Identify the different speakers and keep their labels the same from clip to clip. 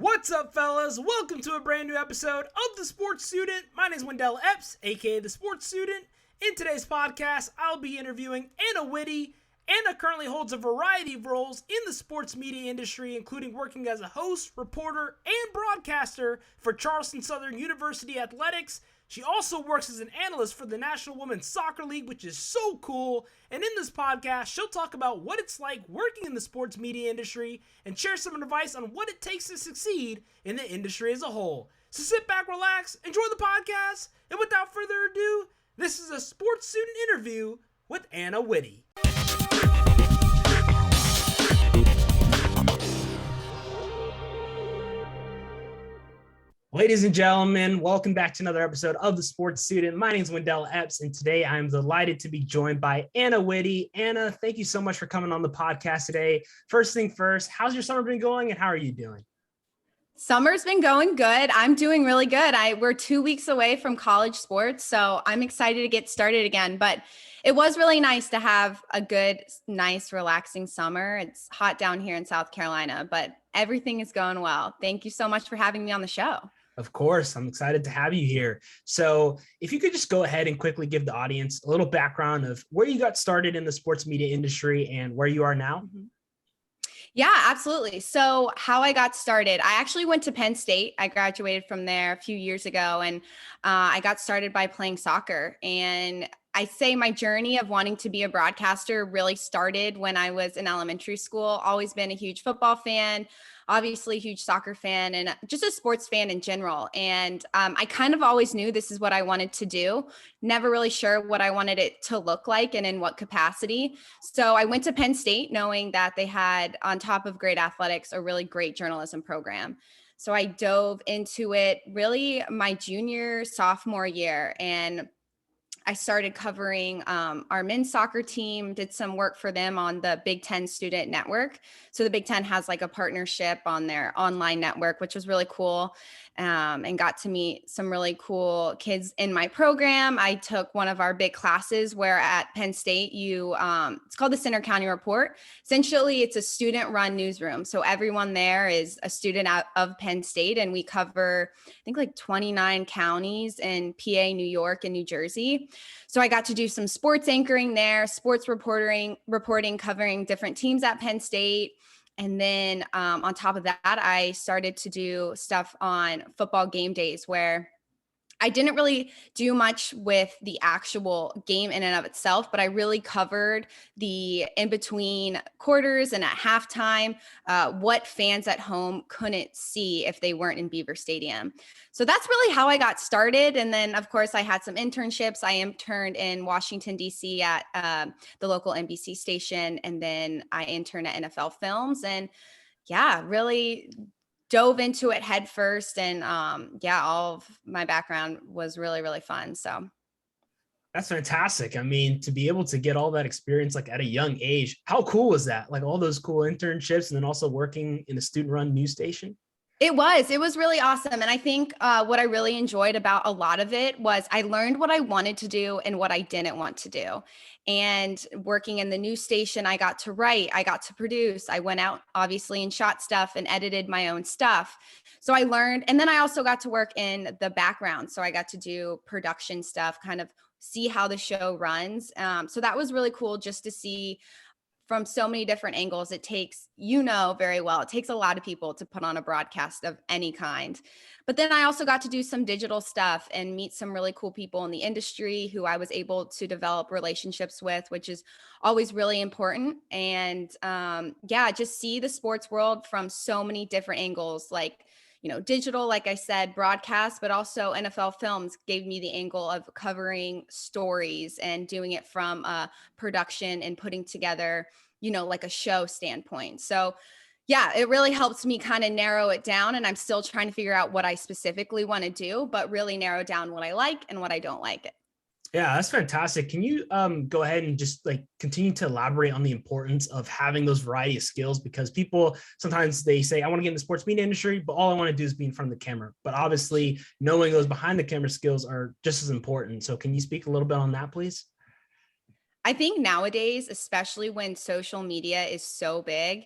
Speaker 1: What's up, fellas? Welcome to a brand new episode of The Sports Student. My name is Wendell Epps, aka The Sports Student. In today's podcast, I'll be interviewing Anna Witte. Anna currently holds a variety of roles in the sports media industry, including working as a host, reporter, and broadcaster for Charleston Southern University Athletics. She also works as an analyst for the National Women's Soccer League, which is so cool. And in this podcast, she'll talk about what it's like working in the sports media industry and share some advice on what it takes to succeed in the industry as a whole. So sit back, relax, enjoy the podcast, and without further ado, this is a sports student interview with Anna Witte. Ladies and gentlemen, welcome back to another episode of The Sports Student. My name is Wendell Epps, and today I'm delighted to be joined by Anna Witte. Anna, thank you so much for coming on the podcast today. First thing first, how's your summer been going, and how are you doing?
Speaker 2: Summer's been going good. I'm doing really good. We're 2 weeks away from college sports, so I'm excited to get started again. But it was really nice to have a good, nice, relaxing summer. It's hot down here in South Carolina, but everything is going well. Thank you so much for having me on the show.
Speaker 1: Of course, I'm excited to have you here. So if you could just go ahead and quickly give the audience a little background of where you got started in the sports media industry and where you are now.
Speaker 2: Mm-hmm. Yeah, absolutely. So how I got started, I actually went to Penn State. I graduated from there a few years ago, and I got started by playing soccer. And I say my journey of wanting to be a broadcaster really started when I was in elementary school. Always been a huge football fan, obviously a huge soccer fan, and just a sports fan in general. And I kind of always knew this is what I wanted to do. Never really sure what I wanted it to look like and in what capacity. So I went to Penn State knowing that they had, on top of great athletics, a really great journalism program. So I dove into it really my junior, sophomore year, and I started covering our men's soccer team, did some work for them on the Big Ten student network. So the Big Ten has like a partnership on their online network, which was really cool, and got to meet some really cool kids in my program. I took one of our big classes where at Penn State, it's called the Center County Report. Essentially, it's a student-run newsroom. So everyone there is a student out of Penn State, and we cover, I think, like 29 counties in PA, New York, and New Jersey. So I got to do some sports anchoring there, sports reporting, covering different teams at Penn State. And then on top of that, I started to do stuff on football game days where I didn't really do much with the actual game in and of itself, but I really covered the in-between quarters and at halftime, what fans at home couldn't see if they weren't in Beaver Stadium. So that's really how I got started. And then, of course, I had some internships. I interned in Washington, D.C. at the local NBC station, and then I interned at NFL Films. And yeah, really dove into it head first, and all of my background was really, really fun. So
Speaker 1: That's fantastic. I mean, to be able to get all that experience like at a young age, how cool was that? Like all those cool internships and then also working in a student-run news station?
Speaker 2: It was really awesome. And I think what I really enjoyed about a lot of it was I learned what I wanted to do and what I didn't want to do. And working in the news station, I got to write, I got to produce, I went out obviously and shot stuff and edited my own stuff. So I learned, and then I also got to work in the background. So I got to do production stuff, kind of see how the show runs. So that was really cool just to see from so many different angles. It takes, very well, it takes a lot of people to put on a broadcast of any kind. But then I also got to do some digital stuff and meet some really cool people in the industry who I was able to develop relationships with, which is always really important. And just see the sports world from so many different angles, like digital, like I said, broadcast, but also NFL Films gave me the angle of covering stories and doing it from a production and putting together, like a show standpoint. So yeah, it really helps me kind of narrow it down, and I'm still trying to figure out what I specifically want to do, but really narrow down what I like and what I don't like.
Speaker 1: Yeah, that's fantastic. Can you go ahead and just like continue to elaborate on the importance of having those variety of skills? Because people sometimes they say, I want to get in the sports media industry, but all I want to do is be in front of the camera. But obviously knowing those behind the camera skills are just as important. So can you speak a little bit on that, please?
Speaker 2: I think nowadays, especially when social media is so big,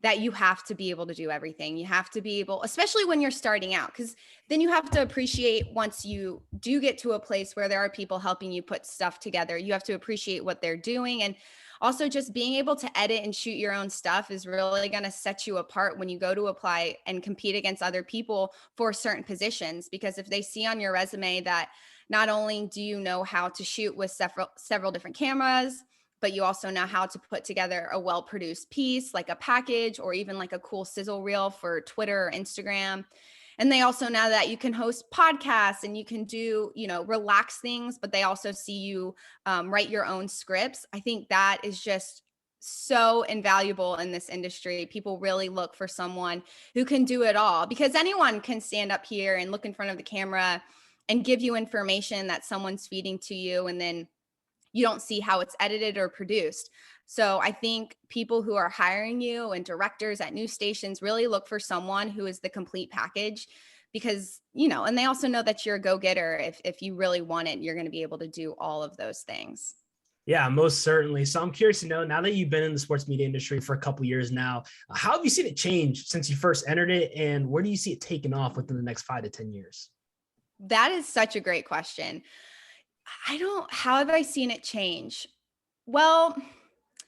Speaker 2: that you have to be able to do everything. You have to be able, especially when you're starting out, because then you have to appreciate once you do get to a place where there are people helping you put stuff together, you have to appreciate what they're doing. And also just being able to edit and shoot your own stuff is really going to set you apart when you go to apply and compete against other people for certain positions. Because if they see on your resume that not only do you know how to shoot with several different cameras, but you also know how to put together a well-produced piece, like a package, or even like a cool sizzle reel for Twitter or Instagram. And they also know that you can host podcasts and you can do, relax things, but they also see you write your own scripts. I think that is just so invaluable in this industry. People really look for someone who can do it all, because anyone can stand up here and look in front of the camera and give you information that someone's feeding to you, and then you don't see how it's edited or produced. So I think people who are hiring you and directors at news stations really look for someone who is the complete package, because, and they also know that you're a go-getter. If you really want it, you're going to be able to do all of those things.
Speaker 1: Yeah, most certainly. So I'm curious to know, now that you've been in the sports media industry for a couple years now, how have you seen it change since you first entered it, and where do you see it taking off within the next 5 to 10 years?
Speaker 2: That is such a great question. How have I seen it change? Well,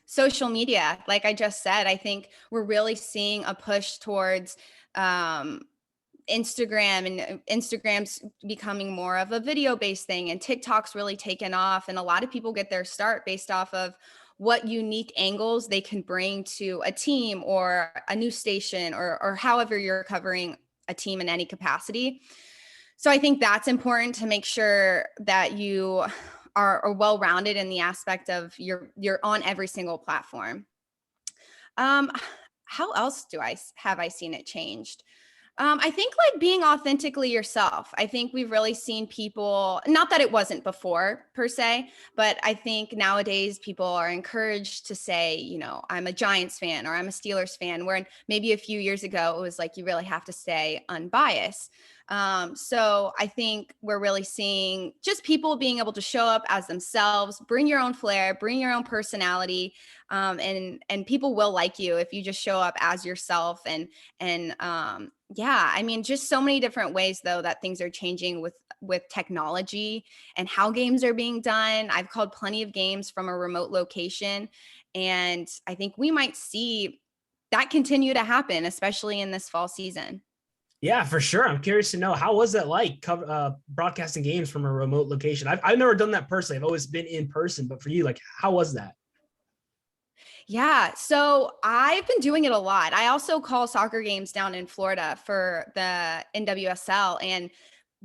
Speaker 2: social media, like I just said, I think we're really seeing a push towards Instagram, and Instagram's becoming more of a video-based thing, and TikTok's really taken off. And a lot of people get their start based off of what unique angles they can bring to a team or a news station, or however you're covering a team in any capacity. So I think that's important, to make sure that you are well-rounded in the aspect of you're on every single platform. How else have I seen it changed? I think like being authentically yourself. I think we've really seen people, not that it wasn't before per se, but I think nowadays people are encouraged to say, I'm a Giants fan or I'm a Steelers fan, where maybe a few years ago it was like, you really have to stay unbiased. So I think we're really seeing just people being able to show up as themselves, bring your own flair, bring your own personality, and people will like you if you just show up as yourself. Yeah, I mean, just so many different ways though that things are changing with technology and how games are being done. I've called plenty of games from a remote location, and I think we might see that continue to happen, especially in this fall season.
Speaker 1: Yeah, for sure. I'm curious to know, how was that like broadcasting games from a remote location? I've never done that personally. I've always been in person, but for you, like, how was that?
Speaker 2: Yeah, so I've been doing it a lot. I also call soccer games down in Florida for the NWSL. And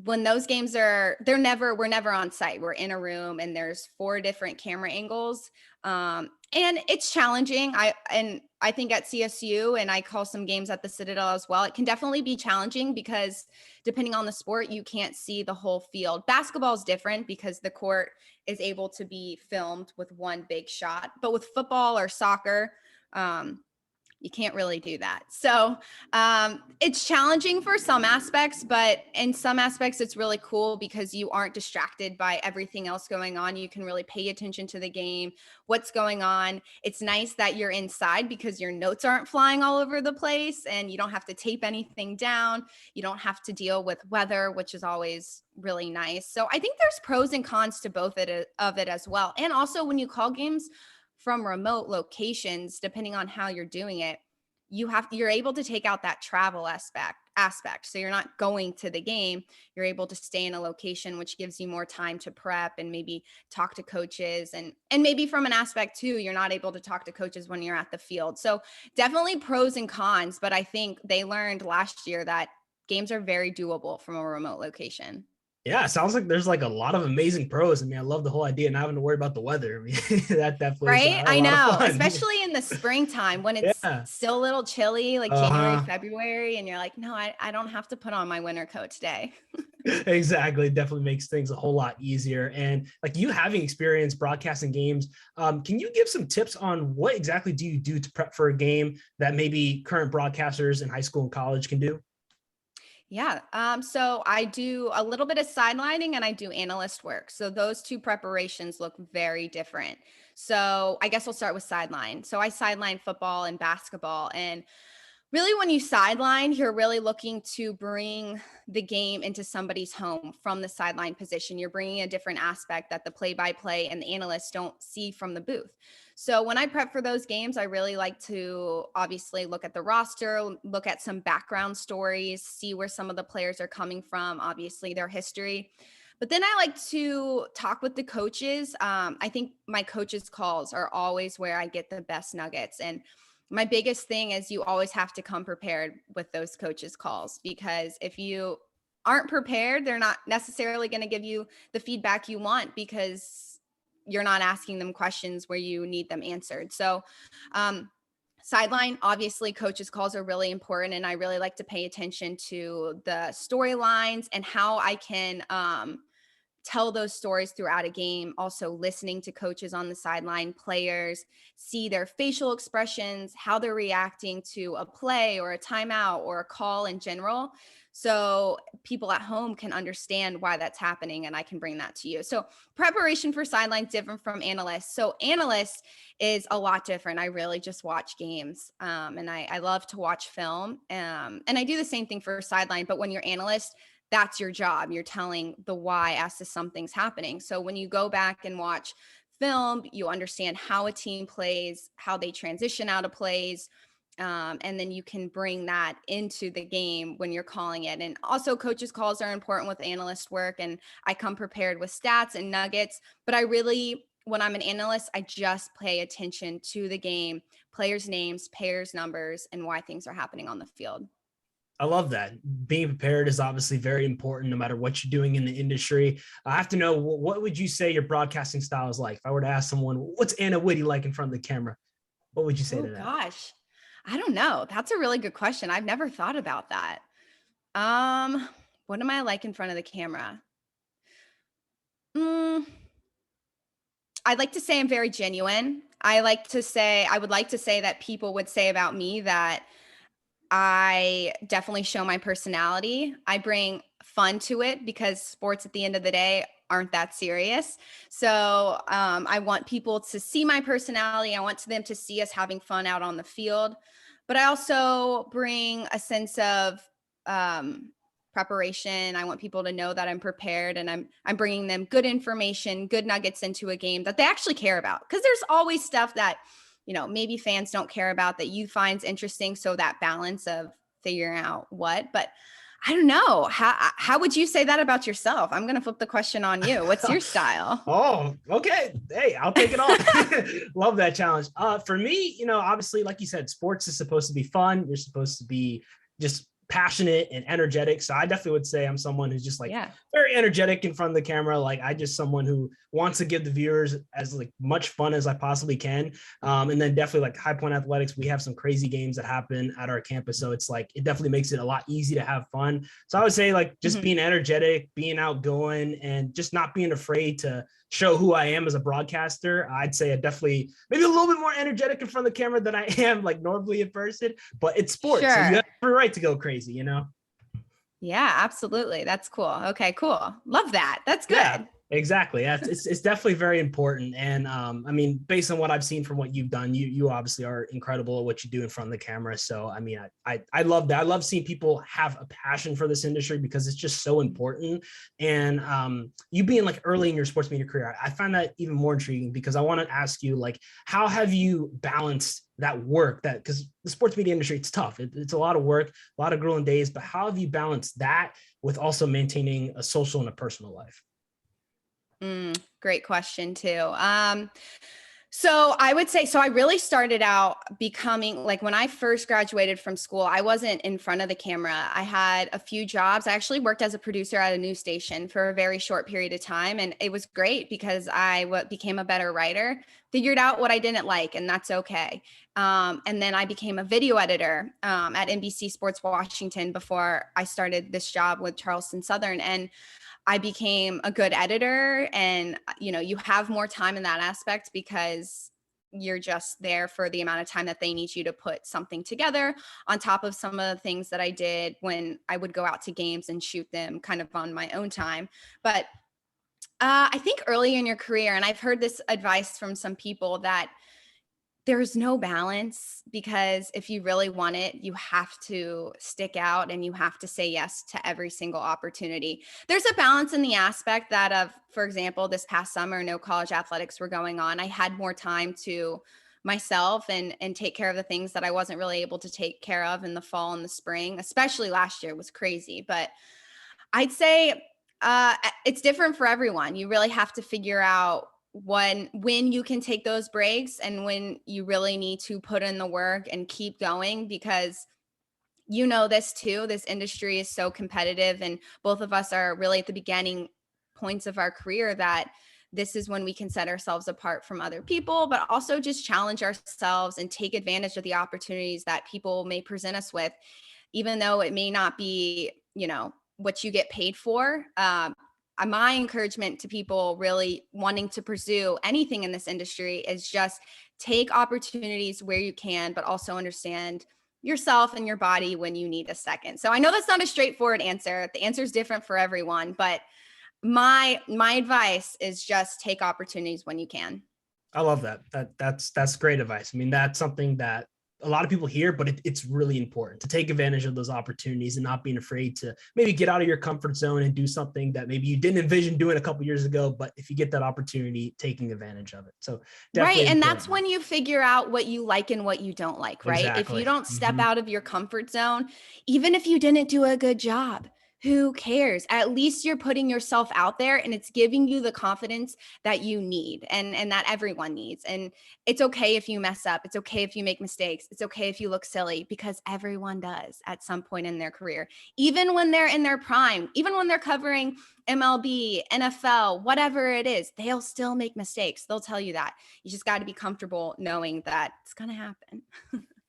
Speaker 2: when those games we're never on site. We're in a room and there's 4 different camera angles. And it's challenging. I think at CSU, and I call some games at the Citadel as well, it can definitely be challenging because depending on the sport, you can't see the whole field. Basketball is different because the court is able to be filmed with one big shot. But with football or soccer, you can't really do that. So it's challenging for some aspects, but in some aspects, it's really cool because you aren't distracted by everything else going on. You can really pay attention to the game, what's going on. It's nice that you're inside because your notes aren't flying all over the place and you don't have to tape anything down. You don't have to deal with weather, which is always really nice. So I think there's pros and cons to both of it as well. And also when you call games from remote locations, depending on how you're doing it, you're able to take out that travel aspect. So you're not going to the game, you're able to stay in a location, which gives you more time to prep and maybe talk to coaches, and maybe from an aspect too, you're not able to talk to coaches when you're at the field. So definitely pros and cons, but I think they learned last year that games are very doable from a remote location.
Speaker 1: Yeah, it sounds like there's like a lot of amazing pros. I mean, I love the whole idea of not having to worry about the weather. I mean, that definitely
Speaker 2: right.
Speaker 1: is
Speaker 2: I
Speaker 1: a lot
Speaker 2: know,
Speaker 1: of fun.
Speaker 2: especially in the springtime when it's still a little chilly, like January, February, and you're like, no, I don't have to put on my winter coat today.
Speaker 1: Exactly. Definitely makes things a whole lot easier. And like, you having experience broadcasting games, can you give some tips on what exactly do you do to prep for a game that maybe current broadcasters in high school and college can do?
Speaker 2: Yeah. So I do a little bit of sidelining and I do analyst work. So those two preparations look very different. So I guess we'll start with sideline. So I sideline football and basketball. And really, when you sideline, you're really looking to bring the game into somebody's home from the sideline position. You're bringing a different aspect that the play-by-play and the analysts don't see from the booth. So when I prep for those games, I really like to obviously look at the roster, look at some background stories, see where some of the players are coming from, obviously their history. But then I like to talk with the coaches. I think my coaches' calls are always where I get the best nuggets. And my biggest thing is you always have to come prepared with those coaches' calls, because if you aren't prepared, they're not necessarily going to give you the feedback you want, because you're not asking them questions where you need them answered. So, sideline, obviously, coaches' calls are really important. And I really like to pay attention to the storylines and how I can, tell those stories throughout a game. Also listening to coaches on the sideline, players, see their facial expressions, how they're reacting to a play or a timeout or a call in general. So people at home can understand why that's happening, and I can bring that to you. So preparation for sideline different from analysts. So analyst is a lot different. I really just watch games, and I love to watch film. And I do the same thing for sideline, but when you're analyst, that's your job. You're telling the why as to something's happening. So when you go back and watch film, you understand how a team plays, how they transition out of plays. And then you can bring that into the game when you're calling it. And also coaches' calls are important with analyst work. And I come prepared with stats and nuggets, but I really, when I'm an analyst, I just pay attention to the game, players' names, pairs, numbers, and why things are happening on the field.
Speaker 1: I love that. Being prepared is obviously very important no matter what you're doing in the industry. I have to know, what would you say your broadcasting style is like? If I were to ask someone, what's Anna Witte like in front of the camera? What would you say
Speaker 2: Oh
Speaker 1: to that?
Speaker 2: gosh. I don't know. That's a really good question. I've never thought about that. Um, what am I like in front of the camera? Mm, I'd like to say I'm very genuine. I would like to say that people would say about me that I definitely show my personality. I bring fun to it, because sports at the end of the day aren't that serious. So I want people to see my personality. I want them to see us having fun out on the field. But I also bring a sense of um, preparation. I want people to know that I'm prepared, and I'm bringing them good information, good nuggets into a game that they actually care about. Because there's always stuff that maybe fans don't care about that you finds interesting. So that balance of figuring out what, but I don't know. How would you say that about yourself? I'm going to flip the question on you. What's your style?
Speaker 1: Oh, okay. Hey, I'll take it on. Love that challenge. For me, obviously, like you said, sports is supposed to be fun. You're supposed to be just passionate and energetic. So I definitely would say I'm someone who's just like
Speaker 2: Yeah.
Speaker 1: very energetic in front of the camera. Like I just someone who wants to give the viewers as like much fun as I possibly can. And then definitely like High Point Athletics, we have some crazy games that happen at our campus. So it's like, it definitely makes it a lot easy to have fun. So I would say like just being energetic, being outgoing, and just not being afraid to show who I am as a broadcaster. I'd say I definitely maybe a little bit more energetic in front of the camera than I am like normally in person, but it's sports. So you
Speaker 2: Sure.
Speaker 1: have every right to go crazy.
Speaker 2: Yeah, absolutely. That's cool. Okay, cool. Love that. That's
Speaker 1: Yeah,
Speaker 2: good.
Speaker 1: exactly. Yeah, it's definitely very important. And I mean, based on what I've seen from what you've done, you obviously are incredible at what you do in front of the camera. So I mean, I love that. I love seeing people have a passion for this industry, because it's just so important. And you being like early in your sports media career, I find that even more intriguing, because I want to ask you, like, how have you balanced that work, that because the sports media industry, it's tough. It's a lot of work, a lot of grueling days, but how have you balanced that with also maintaining a social and a personal life?
Speaker 2: Great question too. So I would say, so I really started out becoming like, when I first graduated from school, I wasn't in front of the camera. I had a few jobs. I actually worked as a producer at a news station for a very short period of time. And it was great because I became a better writer, figured out what I didn't like, and that's okay. And then I became a video editor at NBC Sports Washington before I started this job with Charleston Southern. And I became a good editor, and you have more time in that aspect because you're just there for the amount of time that they need you to put something together, on top of some of the things that I did when I would go out to games and shoot them kind of on my own time. But I think early in your career, and I've heard this advice from some people, that there's no balance, because if you really want it, you have to stick out and you have to say yes to every single opportunity. There's a balance in the aspect that of, for example, this past summer, no college athletics were going on. I had more time to myself and take care of the things that I wasn't really able to take care of in the fall and the spring, especially last year was crazy. But I'd say it's different for everyone. You really have to figure out when you can take those breaks and when you really need to put in the work and keep going, because you know this too, this industry is so competitive, and both of us are really at the beginning points of our career, that this is when we can set ourselves apart from other people, but also just challenge ourselves and take advantage of the opportunities that people may present us with, even though it may not be, what you get paid for. My encouragement to people really wanting to pursue anything in this industry is just take opportunities where you can, but also understand yourself and your body when you need a second. So I know that's not a straightforward answer. The answer is different for everyone, but my advice is just take opportunities when you can.
Speaker 1: I love that. That's great advice. I mean, that's something that a lot of people hear, but it's really important to take advantage of those opportunities and not being afraid to maybe get out of your comfort zone and do something that maybe you didn't envision doing a couple years ago. But if you get that opportunity, taking advantage of it. So definitely
Speaker 2: right. And that's when you figure out what you like and what you don't like, right?
Speaker 1: Exactly.
Speaker 2: If you don't step out of your comfort zone, even if you didn't do a good job, who cares? At least you're putting yourself out there, and it's giving you the confidence that you need and that everyone needs. And it's okay if you mess up. It's okay if you make mistakes. It's okay if you look silly, because everyone does at some point in their career, even when they're in their prime, even when they're covering MLB, NFL, whatever it is, they'll still make mistakes. They'll tell you that. You just got to be comfortable knowing that it's going to happen.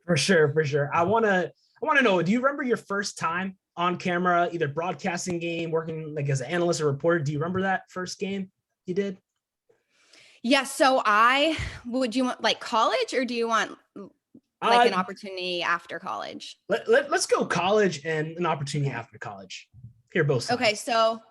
Speaker 1: For sure. I want to know, do you remember your first time on camera, either broadcasting game, working like as an analyst or reporter? Do you remember that first game you did?
Speaker 2: Yeah. So would you want like college, or do you want like an opportunity after college?
Speaker 1: Let's go college and an opportunity after college. Hear both sides.
Speaker 2: Okay. So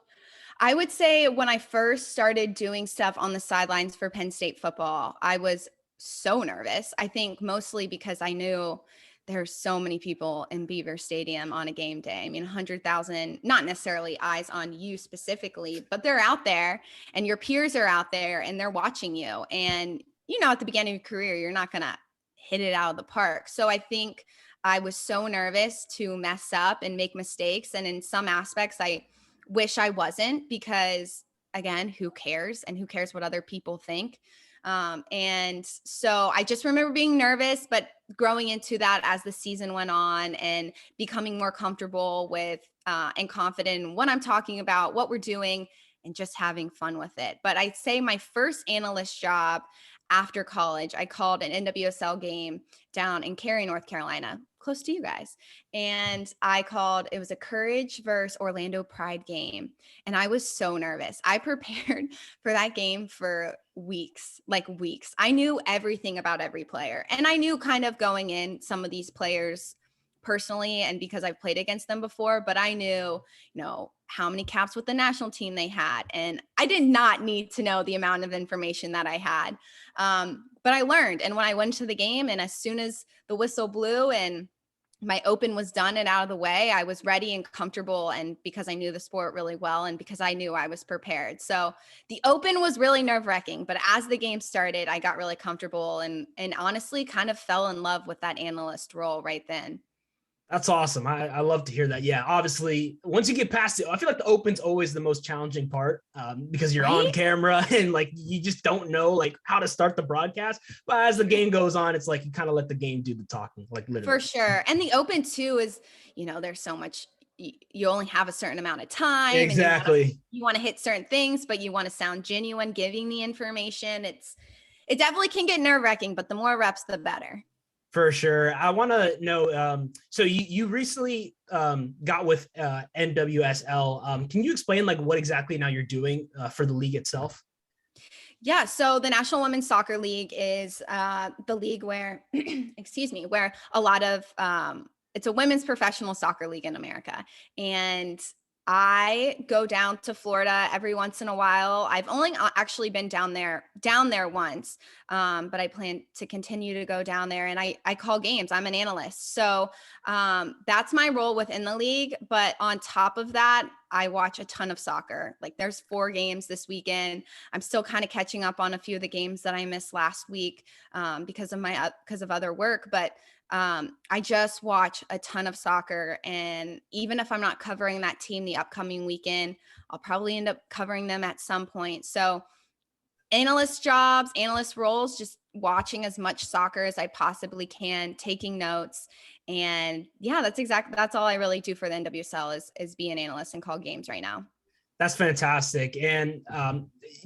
Speaker 2: I would say when I first started doing stuff on the sidelines for Penn State football, I was so nervous. I think mostly because I knew there's so many people in Beaver Stadium on a game day. I mean, 100,000, not necessarily eyes on you specifically, but they're out there, and your peers are out there and they're watching you. And, at the beginning of your career, you're not going to hit it out of the park. So I think I was so nervous to mess up and make mistakes. And in some aspects, I wish I wasn't, because again, who cares? And who cares what other people think? And so I just remember being nervous, but growing into that as the season went on and becoming more comfortable with and confident in what I'm talking about, what we're doing, and just having fun with it. But I'd say my first analyst job after college, I called an NWSL game down in Cary, North Carolina, close to you guys. And it was a Courage versus Orlando Pride game. And I was so nervous. I prepared for that game for weeks. I knew everything about every player. And I knew kind of going in some of these players personally, and because I've played against them before, but I knew, how many caps with the national team they had. And I did not need to know the amount of information that I had. But I learned. And when I went to the game, and as soon as the whistle blew and my open was done and out of the way, I was ready and comfortable. And because I knew the sport really well, and because I knew I was prepared. So the open was really nerve-wracking, but as the game started, I got really comfortable and honestly kind of fell in love with that analyst role right then.
Speaker 1: That's awesome. I love to hear that. Yeah, obviously, once you get past it, I feel like the open's always the most challenging part because you're on camera and like you just don't know like how to start the broadcast. But as the game goes on, it's like you kind of let the game do the talking, like literally.
Speaker 2: For sure. And the open too is, there's so much. You only have a certain amount of time.
Speaker 1: Exactly.
Speaker 2: And you want to hit certain things, but you want to sound genuine giving the information. It definitely can get nerve-wracking, but the more reps, the better.
Speaker 1: For sure. I want to know, so you recently got with NWSL. Can you explain like what exactly now you're doing for the league itself?
Speaker 2: Yeah, so the National Women's Soccer League is the league where, excuse me, where a lot of it's a women's professional soccer league in America, and I go down to Florida every once in a while. I've only actually been down there once, but I plan to continue to go down there. And I call games. I'm an analyst, so that's my role within the league. But on top of that, I watch a ton of soccer. Like there's 4 games this weekend. I'm still kind of catching up on a few of the games that I missed last week because of other work. But I just watch a ton of soccer, and even if I'm not covering that team the upcoming weekend, I'll probably end up covering them at some point. So analyst jobs, analyst roles, just watching as much soccer as I possibly can, taking notes. And yeah, that's all I really do for the NWSL is be an analyst and call games right now.
Speaker 1: That's fantastic. And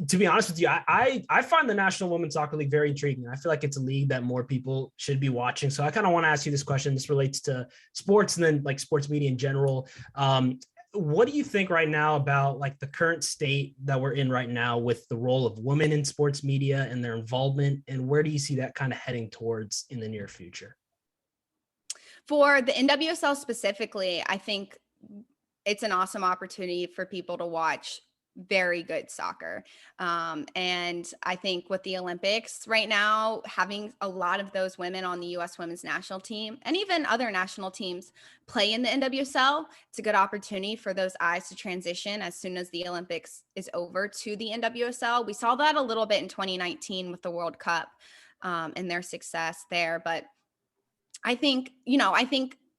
Speaker 1: to be honest with you, I find the National Women's Soccer League very intriguing. I feel like it's a league that more people should be watching. So I kind of want to ask you this question. This relates to sports and then like sports media in general. What do you think right now about like the current state that we're in right now with the role of women in sports media and their involvement? And where do you see that kind of heading towards in the near future?
Speaker 2: For the NWSL specifically, I think it's an awesome opportunity for people to watch very good soccer. And I think with the Olympics right now, having a lot of those women on the U.S. women's national team and even other national teams play in the NWSL, it's a good opportunity for those eyes to transition as soon as the Olympics is over to the NWSL. We saw that a little bit in 2019 with the World Cup and their success there. But I think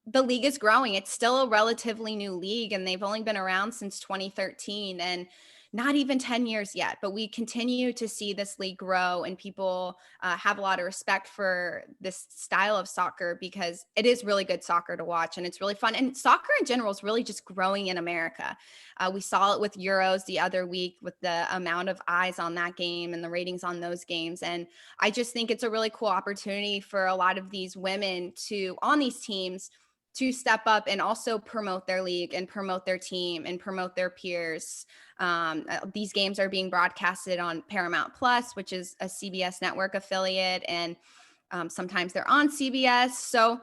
Speaker 2: the league is growing. It's still a relatively new league, and they've only been around since 2013 and not even 10 years yet. But we continue to see this league grow, and people have a lot of respect for this style of soccer because it is really good soccer to watch, and it's really fun. And soccer in general is really just growing in America. We saw it with Euros the other week with the amount of eyes on that game and the ratings on those games. And I just think it's a really cool opportunity for a lot of these women on these teams to step up and also promote their league and promote their team and promote their peers. These games are being broadcasted on Paramount Plus, which is a CBS network affiliate, and sometimes they're on CBS. So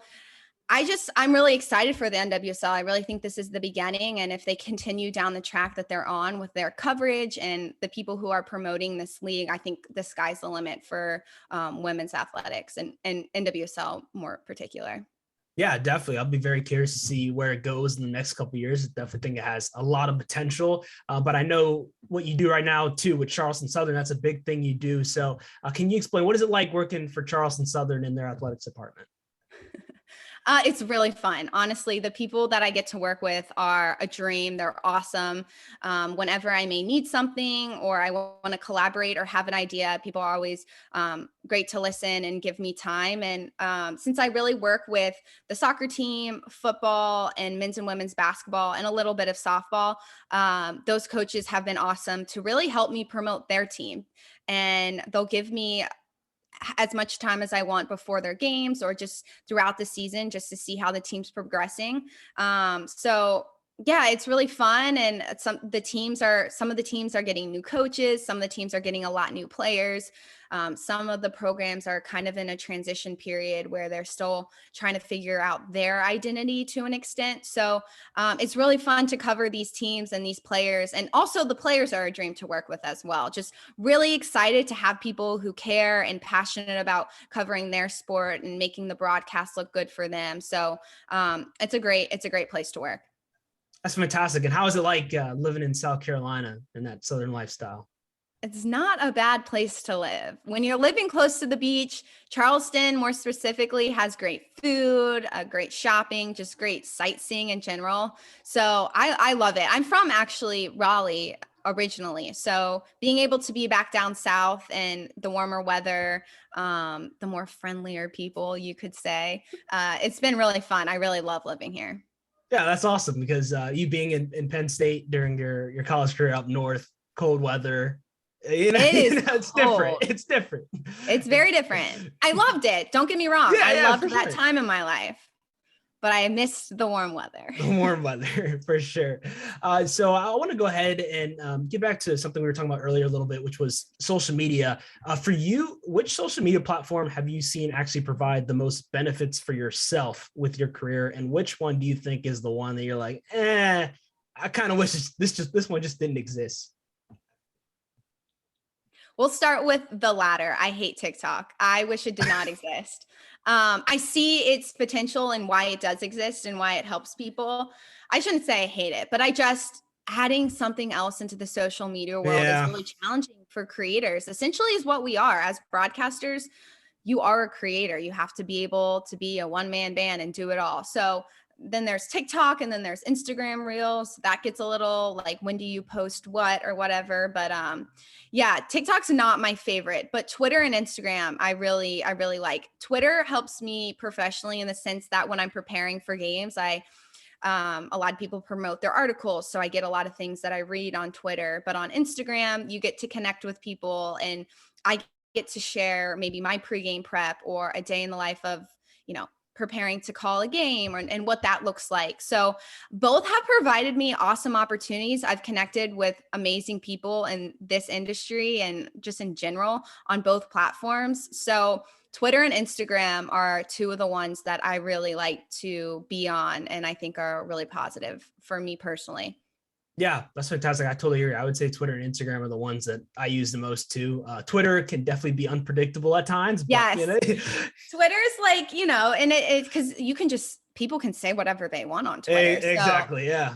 Speaker 2: I'm really excited for the NWSL. I really think this is the beginning, and if they continue down the track that they're on with their coverage and the people who are promoting this league, I think the sky's the limit for women's athletics and NWSL more particular.
Speaker 1: Yeah, definitely. I'll be very curious to see where it goes in the next couple of years. I definitely think it has a lot of potential, but I know what you do right now too with Charleston Southern. That's a big thing you do. So can you explain, what is it like working for Charleston Southern in their athletics department?
Speaker 2: It's really fun. Honestly, the people that I get to work with are a dream. They're awesome. Whenever I may need something or I want to collaborate or have an idea, people are always great to listen and give me time. And since I really work with the soccer team, football, and men's and women's basketball, and a little bit of softball, those coaches have been awesome to really help me promote their team. And they'll give me as much time as I want before their games or just throughout the season, just to see how the team's progressing. So yeah, it's really fun. And some of the teams are getting new coaches. Some of the teams are getting a lot new players. Some of the programs are kind of in a transition period where they're still trying to figure out their identity to an extent. So it's really fun to cover these teams and these players. And also the players are a dream to work with as well. Just really excited to have people who care and passionate about covering their sport and making the broadcast look good for them. So it's a great place to work.
Speaker 1: That's fantastic. And how is it like living in South Carolina in that Southern lifestyle?
Speaker 2: It's not a bad place to live. When you're living close to the beach, Charleston more specifically has great food, great shopping, just great sightseeing in general. So I love it. I'm from actually Raleigh originally. So being able to be back down south and the warmer weather, the more friendlier people, you could say, it's been really fun. I really love living here.
Speaker 1: Yeah, that's awesome because you being in Penn State during your college career up north, cold weather, it's different. It's different.
Speaker 2: It's very different. I loved it. Don't get me wrong. I loved that time in my life. but I missed the warm weather.
Speaker 1: The warm weather, for sure. So I want to go ahead and get back to something we were talking about earlier a little bit, which was social media. For you, which social media platform have you seen actually provide the most benefits for yourself with your career? And which one do you think is the one that you're like, I kind of wish this one just didn't exist?
Speaker 2: We'll start with the latter. I hate TikTok. I wish it did not exist. I see its potential and why it does exist and why it helps people. I shouldn't say I hate it, but adding something else into the social media world is really challenging for creators. Essentially is what we are as broadcasters. You are a creator. You have to be able to be a one-man band and do it all. So then there's TikTok and then there's Instagram Reels. That gets a little like, when do you post what or whatever. But yeah, TikTok's not my favorite, but Twitter and Instagram, I really like. Twitter helps me professionally in the sense that when I'm preparing for games, a lot of people promote their articles. So I get a lot of things that I read on Twitter, but on Instagram, you get to connect with people and I get to share maybe my pregame prep or a day in the life of, preparing to call a game and what that looks like. So both have provided me awesome opportunities. I've connected with amazing people in this industry and just in general on both platforms. So Twitter and Instagram are two of the ones that I really like to be on and I think are really positive for me personally.
Speaker 1: Yeah, that's fantastic. I totally agree. I would say Twitter and Instagram are the ones that I use the most too. Twitter can definitely be unpredictable at times. But,
Speaker 2: yes. Twitter's like, and it's because people can say whatever they want on Twitter.
Speaker 1: Exactly. So,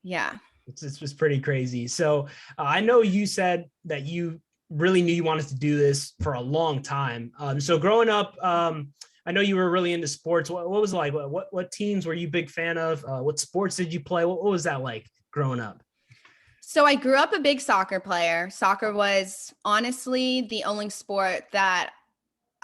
Speaker 2: yeah.
Speaker 1: It's just pretty crazy. So I know you said that you really knew you wanted to do this for a long time. So growing up, I know you were really into sports. What was it like? What teams were you a big fan of? What sports did you play? What was that like growing up?
Speaker 2: So I grew up a big soccer player. Soccer was honestly the only sport that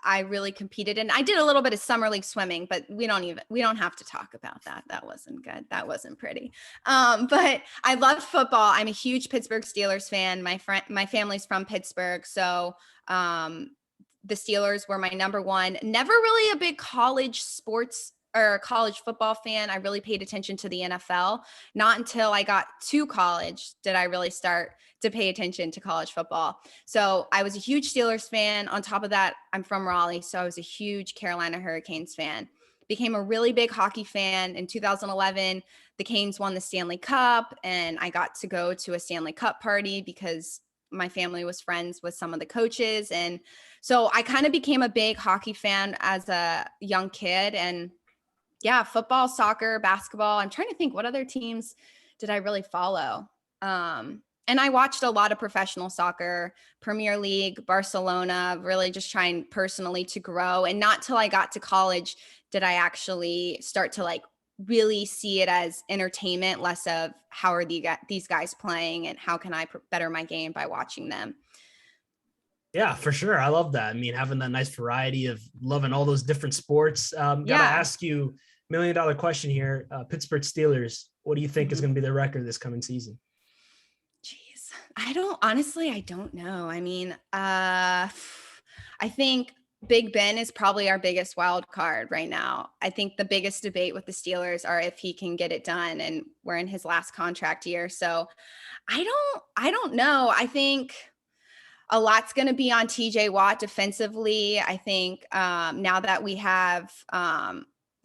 Speaker 2: I really competed in. I did a little bit of summer league swimming, but we don't have to talk about that. That wasn't good. That wasn't pretty. But I loved football. I'm a huge Pittsburgh Steelers fan. My family's from Pittsburgh. So, the Steelers were my number one. Never really a big college sports or college football fan. I really paid attention to the NFL. Not until I got to college did I really start to pay attention to college football. So I was a huge Steelers fan. On top of that, I'm from Raleigh, so I was a huge Carolina Hurricanes fan. Became a really big hockey fan. In 2011, the Canes won the Stanley Cup, and I got to go to a Stanley Cup party because my family was friends with some of the coaches. And so I kind of became a big hockey fan as a young kid. And yeah, football, soccer, basketball. I'm trying to think, what other teams did I really follow? And I watched a lot of professional soccer, Premier League, Barcelona, really just trying personally to grow. And not till I got to college did I actually start to like really see it as entertainment, less of how are these guys playing and how can I better my game by watching them.
Speaker 1: Yeah, for sure. I love that. I mean, having that nice variety of loving all those different sports. Gotta ask you $1 million question here. Pittsburgh Steelers, what do you think is going to be their record this coming season?
Speaker 2: Jeez, I don't know. I mean, I think Big Ben is probably our biggest wild card right now. I think the biggest debate with the Steelers are if he can get it done, and we're in his last contract year. So I don't know. I think a lot's going to be on TJ Watt defensively. I think now that we have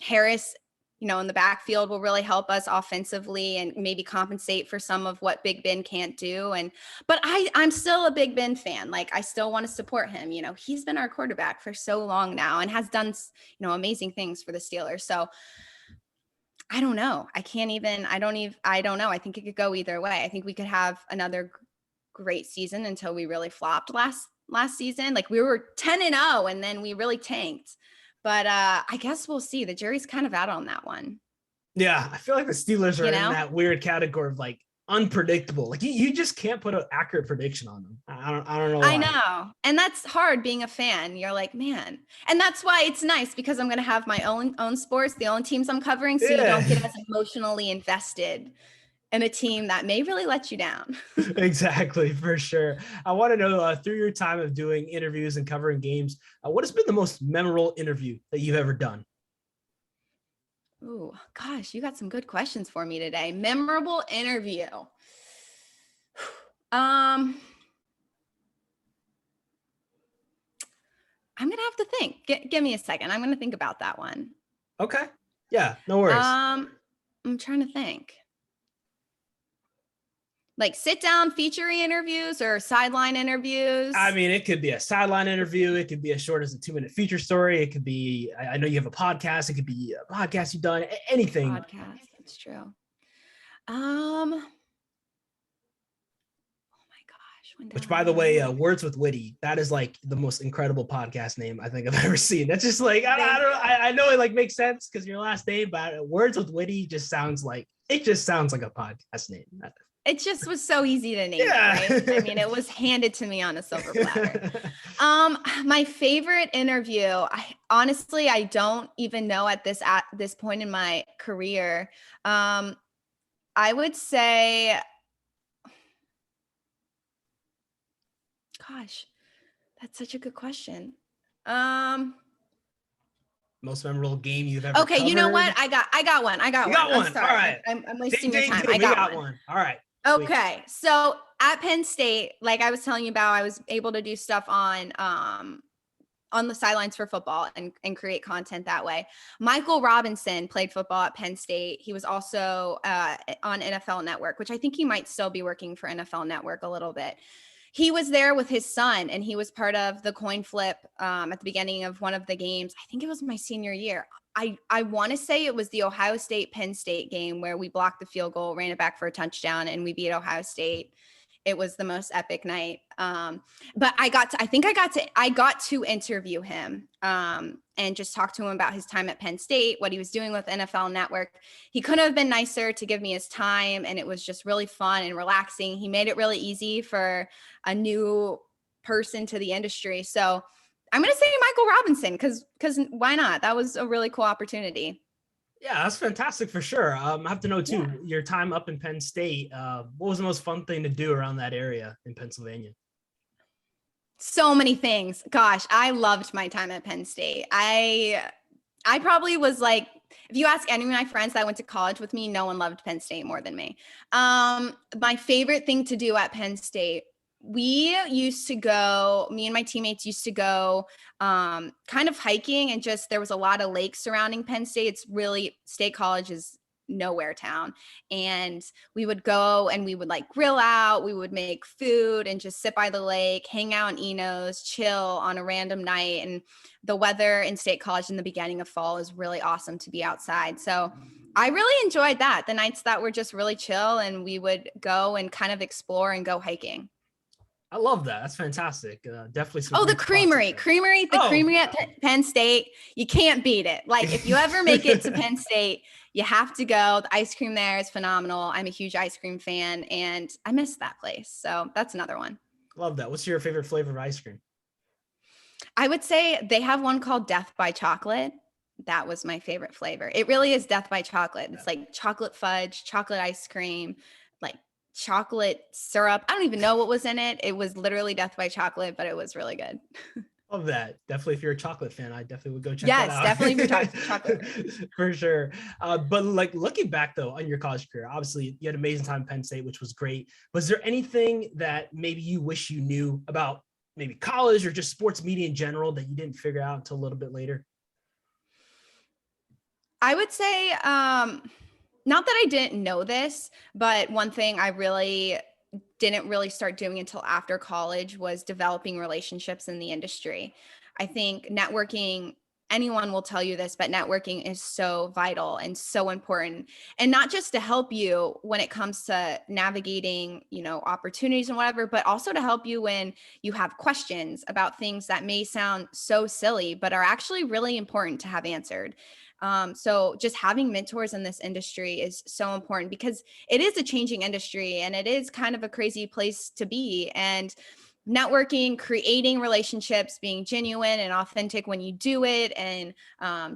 Speaker 2: Harris, in the backfield will really help us offensively and maybe compensate for some of what Big Ben can't do. But I'm still a Big Ben fan. Like, I still want to support him. He's been our quarterback for so long now and has done, amazing things for the Steelers. So I don't know. I don't know. I think it could go either way. I think we could have another great season until we really flopped last season. Like, we were 10-0 and then we really tanked. But I guess we'll see. The jury's kind of out on that one.
Speaker 1: Yeah, I feel like the Steelers are in that weird category of like unpredictable. Like you just can't put an accurate prediction on them. I don't know why.
Speaker 2: I know. And that's hard being a fan. You're like, man. And that's why it's nice because I'm going to have my own sports, the only teams I'm covering. So you don't get as emotionally invested in a team that may really let you down.
Speaker 1: Exactly, for sure. I want to know through your time of doing interviews and covering games, what has been the most memorable interview that you've ever done?
Speaker 2: Ooh, gosh, you got some good questions for me today. Memorable interview. I'm gonna have to think. Give me a second. I'm gonna think about that one.
Speaker 1: Okay. Yeah, no worries.
Speaker 2: I'm trying to think. Like sit down feature interviews or sideline interviews?
Speaker 1: I mean, it could be a sideline interview. It could be as short as a 2-minute feature story. It could be, I know you have a podcast. It could be a podcast you've done, anything.
Speaker 2: Podcast, that's true. Oh my gosh.
Speaker 1: Which, by the way, Words with Witty, that is like the most incredible podcast name I think I've ever seen. That's just like, I know it like makes sense because your last name, but Words with Witty just sounds like a podcast name.
Speaker 2: It just was so easy to name, right? I mean, it was handed to me on a silver platter. My favorite interview, I don't even know at this point in my career. I would say, gosh, that's such a good question.
Speaker 1: Most memorable game you've ever
Speaker 2: Okay,
Speaker 1: covered?
Speaker 2: You know what? I got one.
Speaker 1: You got one.
Speaker 2: I'm sorry.
Speaker 1: All right.
Speaker 2: I'm wasting your time.
Speaker 1: I got one. All right.
Speaker 2: Okay. So at Penn State, like I was telling you about, I was able to do stuff on the sidelines for football and create content that way. Michael Robinson played football at Penn State. He was also on NFL Network, which I think he might still be working for NFL Network a little bit. He was there with his son, and he was part of the coin flip at the beginning of one of the games. I think it was my senior year. I want to say it was the Ohio State Penn State game where we blocked the field goal, ran it back for a touchdown, and we beat Ohio State. It was the most epic night. But I got to interview him and just talk to him about his time at Penn State, what he was doing with NFL Network. He couldn't have been nicer to give me his time, and it was just really fun and relaxing. He made it really easy for a new person to the industry. So I'm going to say Michael Robinson because why not? That was a really cool opportunity.
Speaker 1: Yeah, that's fantastic for sure. I have to know too, your time up in Penn State, what was the most fun thing to do around that area in Pennsylvania?
Speaker 2: So many things. Gosh, I loved my time at Penn State. I probably was like, if you ask any of my friends that went to college with me, no one loved Penn State more than me. My favorite thing to do at Penn State, me and my teammates used to go kind of hiking, and just there was a lot of lakes surrounding Penn State. It's really, State College is nowhere town, and we would go and we would like grill out, we would make food and just sit by the lake, hang out in Enos, chill on a random night. And the weather in State College in the beginning of fall is really awesome to be outside. So I really enjoyed that, the nights that were just really chill, and we would go and kind of explore and go hiking.
Speaker 1: I love that. That's fantastic. Definitely.
Speaker 2: The creamery at Penn State. You can't beat it. Like if you ever make it to Penn State, you have to go. The ice cream there is phenomenal. I'm a huge ice cream fan, and I miss that place. So that's another one.
Speaker 1: Love that. What's your favorite flavor of ice cream?
Speaker 2: I would say they have one called Death by Chocolate. That was my favorite flavor. It really is Death by Chocolate. It's like chocolate fudge, chocolate ice cream, like chocolate syrup. I don't even know what was in it. It was literally Death by Chocolate, but it was really good.
Speaker 1: Love that. Definitely, if you're a chocolate fan, I definitely would go check that out.
Speaker 2: Yes, definitely for chocolate.
Speaker 1: For sure. But like looking back though on your college career, obviously you had an amazing time at Penn State, which was great. Was there anything that maybe you wish you knew about maybe college or just sports media in general that you didn't figure out until a little bit later?
Speaker 2: I would say, not that I didn't know this, but one thing I really didn't really start doing until after college was developing relationships in the industry. I think networking, anyone will tell you this, but networking is so vital and so important, and not just to help you when it comes to navigating, opportunities and whatever, but also to help you when you have questions about things that may sound so silly, but are actually really important to have answered. So just having mentors in this industry is so important because it is a changing industry and it is kind of a crazy place to be. And networking, creating relationships, being genuine and authentic when you do it, and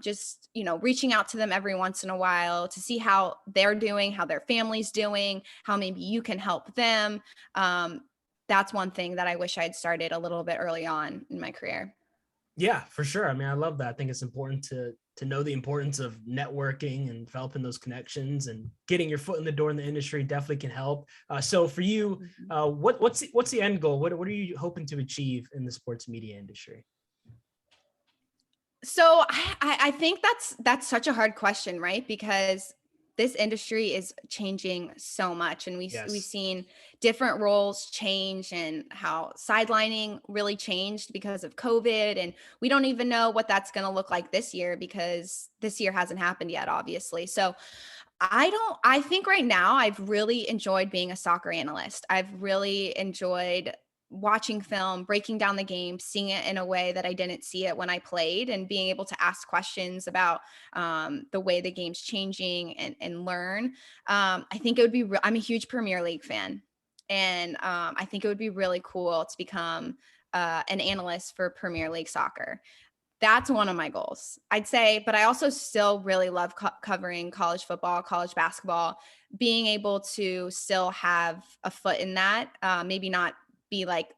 Speaker 2: just, reaching out to them every once in a while to see how they're doing, how their family's doing, how maybe you can help them. That's one thing that I wish I'd started a little bit early on in my career.
Speaker 1: Yeah, for sure. I mean, I love that. I think it's important to to know the importance of networking and developing those connections and getting your foot in the door in the industry definitely can help. So for you, what's the end goal? What are you hoping to achieve in the sports media industry?
Speaker 2: So I think that's such a hard question, right? Because this industry is changing so much, and we've seen different roles change, and how sidelining really changed because of COVID, and we don't even know what that's going to look like this year, because this year hasn't happened yet, obviously. So I think right now I've really enjoyed being a soccer analyst. I've really enjoyed watching film, breaking down the game, seeing it in a way that I didn't see it when I played, and being able to ask questions about the way the game's changing, and learn. I think it would be, I'm a huge Premier League fan. And I think it would be really cool to become an analyst for Premier League soccer. That's one of my goals, I'd say. But I also still really love covering college football, college basketball, being able to still have a foot in that, maybe not be like,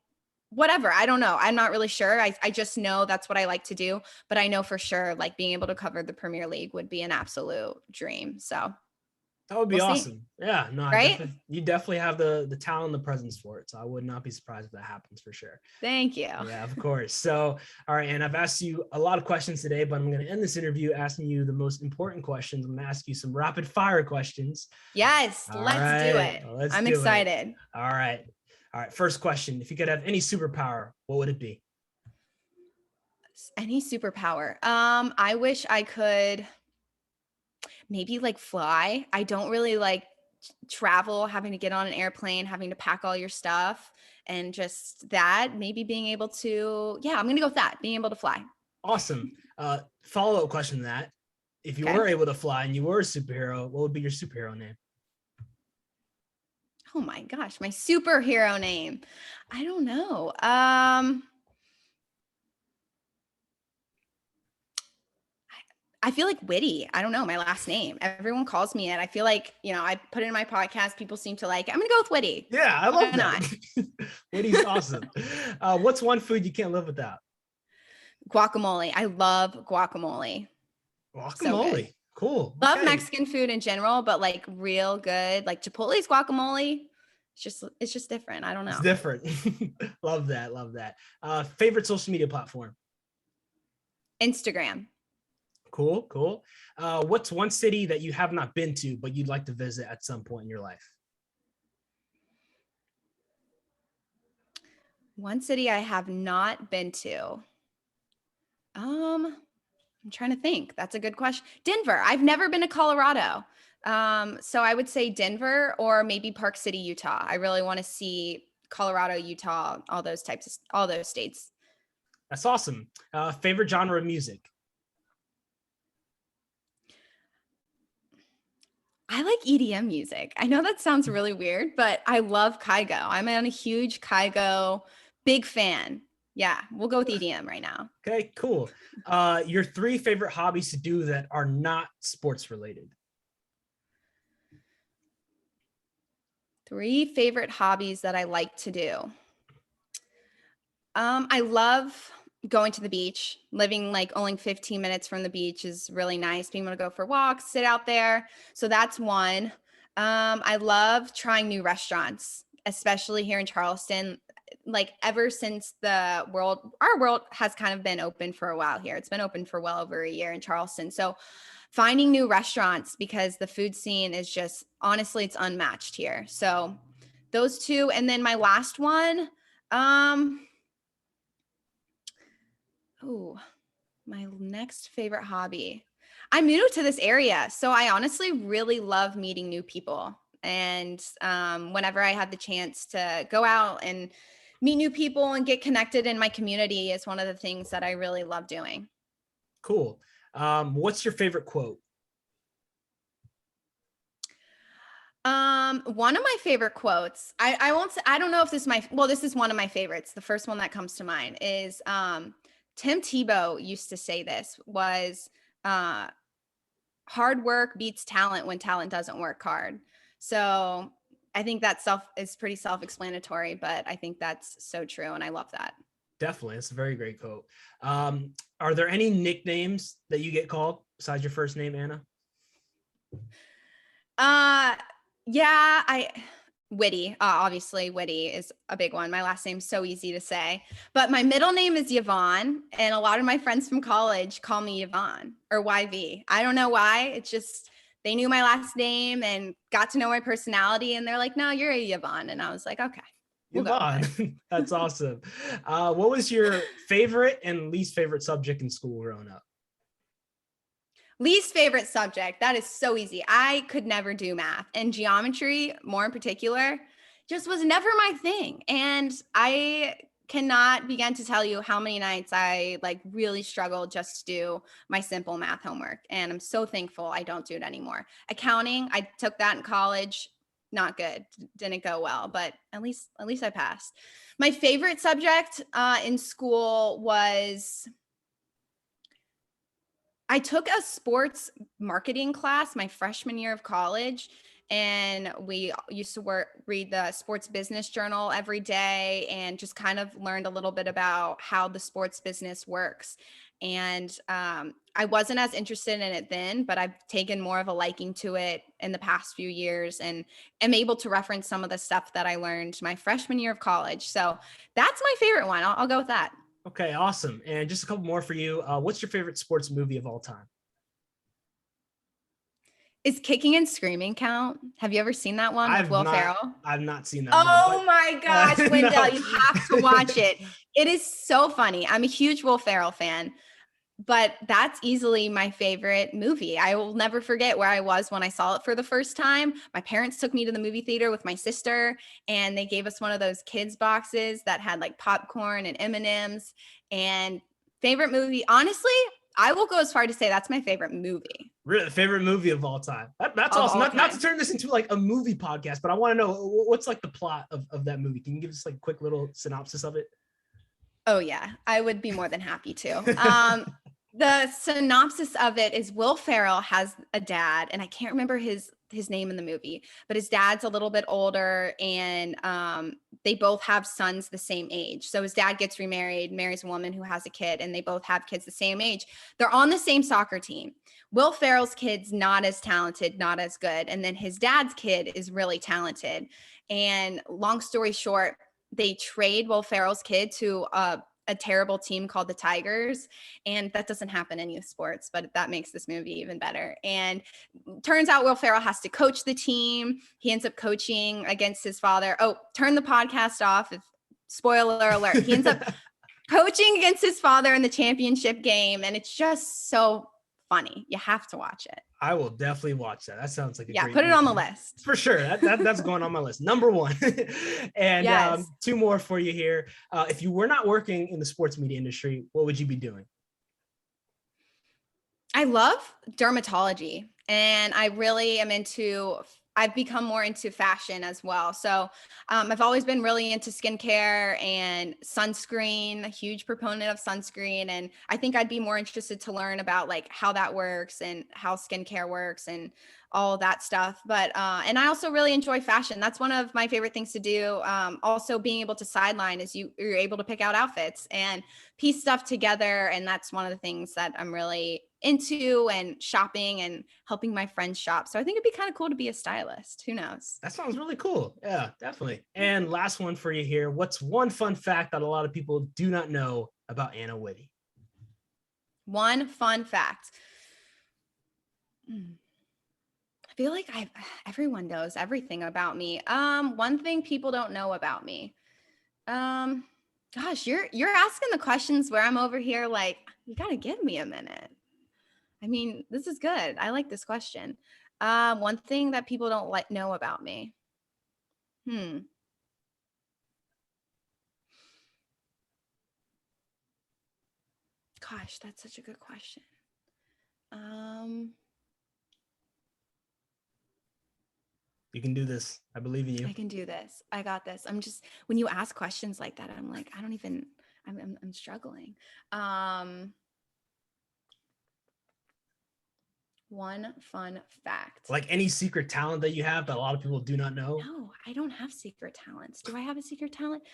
Speaker 2: whatever, I don't know, I'm not really sure. I just know that's what I like to do. But I know for sure, like, being able to cover the Premier League would be an absolute dream. So
Speaker 1: that would be
Speaker 2: we'll
Speaker 1: awesome.
Speaker 2: See.
Speaker 1: Yeah, no,
Speaker 2: Right?
Speaker 1: you definitely have the talent and the presence for it. So I would not be surprised if that happens for sure.
Speaker 2: Thank you.
Speaker 1: Yeah, of course. So, all right. And I've asked you a lot of questions today, but I'm going to end this interview asking you the most important questions. I'm going to ask you some rapid fire questions.
Speaker 2: Yes, let's do it. I'm excited.
Speaker 1: All right. All right. First question. If you could have any superpower, what would it be?
Speaker 2: Any superpower. I wish I could maybe like fly. I don't really like travel, having to get on an airplane, having to pack all your stuff, and just that, maybe being able to, I'm going to go with that, being able to fly.
Speaker 1: Awesome. Follow-up question to that. If you were able to fly and you were a superhero, what would be your superhero name?
Speaker 2: Oh my gosh, my superhero name. I don't know. I feel like Witte. I don't know, my last name. Everyone calls me it. I feel like, I put it in my podcast. People seem to like it. I'm going to go with Witte.
Speaker 1: Yeah, I love that. Witte's awesome. What's one food you can't live without?
Speaker 2: Guacamole. I love guacamole.
Speaker 1: Guacamole. So cool.
Speaker 2: Love Mexican food in general, but like real good, like Chipotle's guacamole. It's just different. I don't know.
Speaker 1: It's different. Love that. Love that. Favorite social media platform?
Speaker 2: Instagram.
Speaker 1: Cool. What's one city that you have not been to, but you'd like to visit at some point in your life?
Speaker 2: One city I have not been to. I'm trying to think. That's a good question. Denver. I've never been to Colorado. So I would say Denver, or maybe Park City, Utah. I really want to see Colorado, Utah, all those states.
Speaker 1: That's awesome. Favorite genre of music?
Speaker 2: I like EDM music. I know that sounds really weird, but I love Kygo. I'm a huge Kygo, big fan. Yeah, we'll go with EDM right now.
Speaker 1: Okay, cool. Your 3 favorite hobbies to do that are not sports related?
Speaker 2: 3 favorite hobbies that I like to do. I love going to the beach. Living like only 15 minutes from the beach is really nice. Being able to go for walks, sit out there. So that's one. I love trying new restaurants, especially here in Charleston. Like, ever since our world has kind of been open for a while here. It's been open for well over a year in Charleston. So finding new restaurants, because the food scene is just, honestly, it's unmatched here. So those 2. And then my last one, my next favorite hobby. I'm new to this area, so I honestly really love meeting new people. And whenever I have the chance to go out and meet new people and get connected in my community, is one of the things that I really love doing.
Speaker 1: Cool. What's your favorite quote?
Speaker 2: One of my favorite quotes, I won't say, I don't know if this is this is one of my favorites. The first one that comes to mind is, Tim Tebow used to say this, was, hard work beats talent when talent doesn't work hard. So I think that is pretty self-explanatory, but I think that's so true. And I love that.
Speaker 1: Definitely. It's a very great quote. Are there any nicknames that you get called besides your first name, Anna?
Speaker 2: Yeah, Witty, obviously Witty is a big one. My last name's so easy to say, but my middle name is Yvonne, and a lot of my friends from college call me Yvonne or YV. I don't know why. It's just they knew my last name and got to know my personality, and they're like, "No, you're a Yvonne," and I was like, "Okay, we'll go with it."
Speaker 1: Yvonne. That's awesome. What was your favorite and least favorite subject in school growing up?
Speaker 2: Least favorite subject. That is so easy. I could never do math, and geometry, more in particular, just was never my thing. And I cannot begin to tell you how many nights I like really struggled just to do my simple math homework. And I'm so thankful I don't do it anymore. Accounting, I took that in college. Not good. Didn't go well, but at least I passed. My favorite subject in school was I took a sports marketing class my freshman year of college, and we used to read the sports business journal every day and just kind of learned a little bit about how the sports business works. And I wasn't as interested in it then, but I've taken more of a liking to it in the past few years and am able to reference some of the stuff that I learned my freshman year of college. So that's my favorite one. I'll go with that.
Speaker 1: Okay, awesome. And just a couple more for you. What's your favorite sports movie of all time?
Speaker 2: Is Kicking and Screaming count? Have you ever seen that one with Will Ferrell?
Speaker 1: I've not seen that one.
Speaker 2: Oh my gosh, Wendell,
Speaker 1: no.
Speaker 2: you have to watch it. It is so funny. I'm a huge Will Ferrell fan, but that's easily my favorite movie. I will never forget where I was when I saw it for the first time. My parents took me to the movie theater with my sister, and they gave us one of those kids boxes that had like popcorn and M&Ms. And favorite movie, honestly, I will go as far to say that's my favorite movie.
Speaker 1: Really, favorite movie of all time. That's awesome. Not to turn this into like a movie podcast, but I want to know what's like the plot of that movie. Can you give us like a quick little synopsis of it?
Speaker 2: Oh yeah, I would be more than happy to. The synopsis of it is Will Ferrell has a dad, and I can't remember his name in the movie, but his dad's a little bit older, and they both have sons the same age. So his dad gets remarried, marries a woman who has a kid, and they both have kids the same age. They're on the same soccer team. Will Ferrell's kid's not as talented, not as good, and then his dad's kid is really talented. And long story short, they trade Will Ferrell's kid to a terrible team called the Tigers. And that doesn't happen in youth sports, but that makes this movie even better. And turns out Will Ferrell has to coach the team. He ends up coaching against his father. Oh, turn the podcast off. Spoiler alert. He ends up coaching against his father in the championship game. And it's just so funny. You have to watch it.
Speaker 1: I will definitely watch that. That sounds like a great
Speaker 2: put it
Speaker 1: movie.
Speaker 2: on the list.
Speaker 1: For sure. That's going on my list. Number one. And
Speaker 2: yes.
Speaker 1: Two more for you here. If you were not working in the sports media industry, what would you be doing?
Speaker 2: I love dermatology, and I really am I've become more into fashion as well. So I've always been really into skincare and sunscreen, a huge proponent of sunscreen. And I think I'd be more interested to learn about like how that works and how skincare works and all that stuff. But, and I also really enjoy fashion. That's one of my favorite things to do. Also being able to sideline is you're able to pick out outfits and piece stuff together. And that's one of the things that I'm really into, and shopping and helping my friends shop. So I think it'd be kind of cool to be a stylist. Who knows?
Speaker 1: That sounds really cool. Yeah, definitely. And last one for you here. What's one fun fact that a lot of people do not know about Anna Witte?
Speaker 2: One fun fact. I feel like everyone knows everything about me. One thing people don't know about me. Gosh, you're asking the questions where I'm over here like, you got to give me a minute. I mean, this is good. I like this question. One thing that people don't know about me. Gosh, that's such a good question.
Speaker 1: You can do this. I believe in you.
Speaker 2: I can do this. I got this. When you ask questions like that, I'm like, I'm struggling. One fun fact.
Speaker 1: Like any secret talent that you have that a lot of people do not know?
Speaker 2: No, I don't have secret talents. Do I have a secret talent?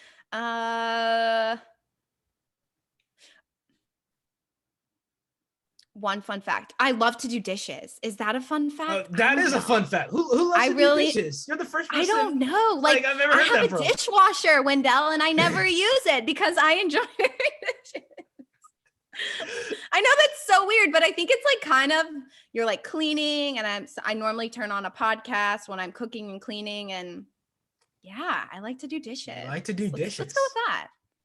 Speaker 2: one fun fact. I love to do dishes. Is that a fun fact?
Speaker 1: That is a fun fact. Who loves to do dishes? You're the first person.
Speaker 2: I don't know. Like
Speaker 1: I've never heard
Speaker 2: I have
Speaker 1: that
Speaker 2: a dishwasher, Wendell, and I never use it because I enjoy dishes. I know that's so weird, but I think it's like kind of you're like cleaning, and I normally turn on a podcast when I'm cooking and cleaning, and yeah, I like to do dishes.
Speaker 1: I like to do dishes.
Speaker 2: Let's go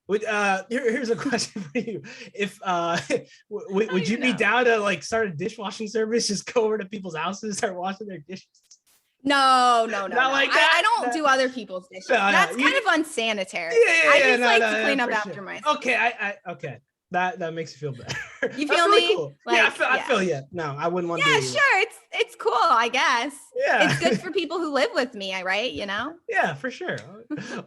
Speaker 2: with that.
Speaker 1: Here's a question for you. If would you be down to like start a dishwashing service? Just go over to people's houses and start washing their dishes.
Speaker 2: No.
Speaker 1: Not like that?
Speaker 2: I don't do other people's dishes. That's kind of unsanitary. I just like to clean up after myself.
Speaker 1: Okay, okay. That makes me feel better.
Speaker 2: You feel me?
Speaker 1: Cool. Like, I feel you. No, I wouldn't want to.
Speaker 2: Yeah, sure. It's cool, I guess.
Speaker 1: Yeah.
Speaker 2: It's good for people who live with me, right? You know?
Speaker 1: Yeah, for sure.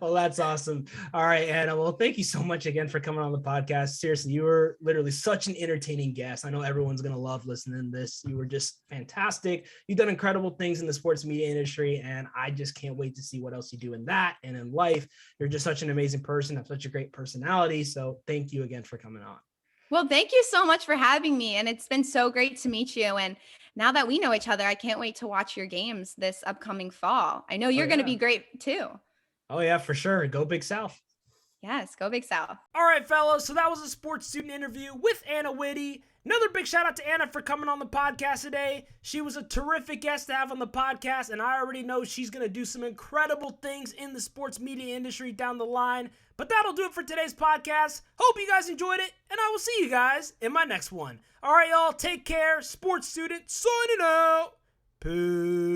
Speaker 1: Well, that's awesome. All right, Anna. Well, thank you so much again for coming on the podcast. Seriously, you were literally such an entertaining guest. I know everyone's going to love listening to this. You were just fantastic. You've done incredible things in the sports media industry, and I just can't wait to see what else you do in that and in life. You're just such an amazing person, have such a great personality. So thank you again for coming on.
Speaker 2: Well, thank you so much for having me. And it's been so great to meet you. And now that we know each other, I can't wait to watch your games this upcoming fall. I know you're going to be great too.
Speaker 1: Oh, yeah, for sure. Go Big South.
Speaker 2: Yes, go Big South.
Speaker 1: All right, fellas. So that was a sports student interview with Anna Witte. Another big shout out to Anna for coming on the podcast today. She was a terrific guest to have on the podcast, and I already know she's going to do some incredible things in the sports media industry down the line. But that'll do it for today's podcast. Hope you guys enjoyed it, and I will see you guys in my next one. All right, y'all. Take care. Sports student signing out. Peace.